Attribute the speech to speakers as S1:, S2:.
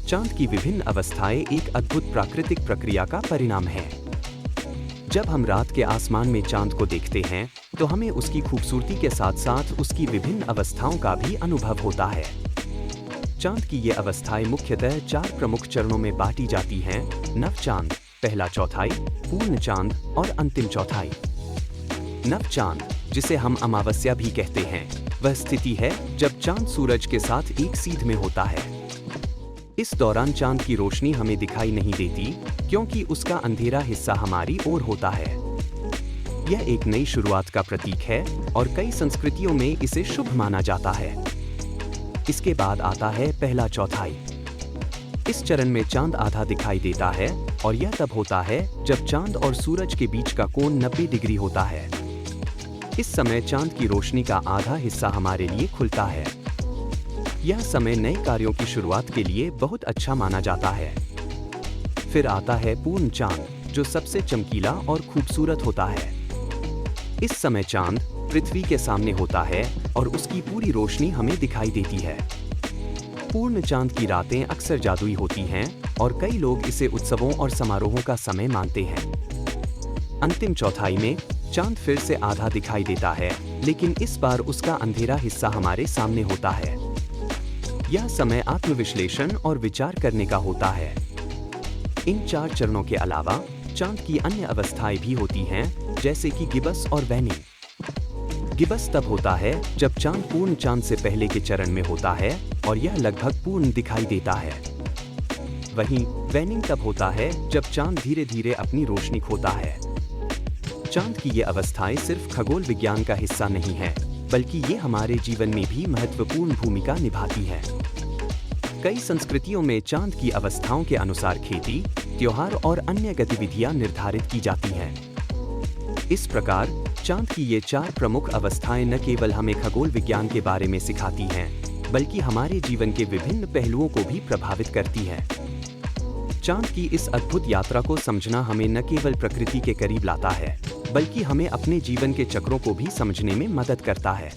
S1: चांद की विभिन्न अवस्थाएं एक अद्भुत प्राकृतिक प्रक्रिया का परिणाम है। जब हम रात के आसमान में चांद को देखते हैं, तो हमें उसकी खूबसूरती के साथ साथ उसकी विभिन्न अवस्थाओं का भी अनुभव होता है। चांद की ये अवस्थाएं मुख्यतः 4 प्रमुख चरणों में बांटी जाती हैं: नव चांद, पहला चौथाई, पूर्ण चांद और अंतिम चौथाई। नव चांद, जिसे हम अमावस्या भी कहते हैं, वह स्थिति है जब चांद सूरज के साथ एक सीध में होता है। इस दौरान चांद की रोशनी हमें दिखाई नहीं देती, क्योंकि उसका अंधेरा हिस्सा हमारी ओर होता है। यह एक नई शुरुआत का प्रतीक है और कई संस्कृतियों में इसे शुभ माना जाता है। इसके बाद आता है पहला चौथाई। इस चरण में चांद आधा दिखाई देता है और यह तब होता है जब चांद और सूरज के बीच का कोण 90 डिग्री होता है। इस समय चांद की रोशनी का आधा हिस्सा हमारे लिए खुलता है। यह समय नए कार्यों की शुरुआत के लिए बहुत अच्छा माना जाता है। फिर आता है पूर्ण चांद, जो सबसे चमकीला और खूबसूरत होता है। इस समय चांद पृथ्वी के सामने होता है और उसकी पूरी रोशनी हमें दिखाई देती है। पूर्ण चांद की रातें अक्सर जादुई होती हैं और कई लोग इसे उत्सवों और समारोहों का समय मानते हैं। अंतिम चौथाई में चांद फिर से आधा दिखाई देता है, लेकिन इस बार उसका अंधेरा हिस्सा हमारे सामने होता है। यह समय आत्मविश्लेषण और विचार करने का होता है। इन 4 चरणों के अलावा चांद की अन्य अवस्थाएं भी होती हैं, जैसे कि गिबस और वैनिंग। गिबस तब होता है जब चांद पूर्ण चांद से पहले के चरण में होता है और यह लगभग पूर्ण दिखाई देता है। वहीं वैनिंग तब होता है जब चांद धीरे धीरे अपनी रोशनी खोता है। चांद की ये अवस्थाएं सिर्फ खगोल विज्ञान का हिस्सा नहीं है, बल्कि ये हमारे जीवन में भी महत्वपूर्ण भूमिका निभाती हैं। कई संस्कृतियों में चांद की अवस्थाओं के अनुसार खेती, त्योहार और अन्य गतिविधियां निर्धारित की जाती हैं। इस प्रकार चांद की ये 4 प्रमुख अवस्थाएं न केवल हमें खगोल विज्ञान के बारे में सिखाती हैं, बल्कि हमारे जीवन के विभिन्न पहलुओं को भी प्रभावित करती हैं। चांद की इस अद्भुत यात्रा को समझना हमें न केवल प्रकृति के करीब लाता है, बल्कि हमें अपने जीवन के चक्रों को भी समझने में मदद करता है।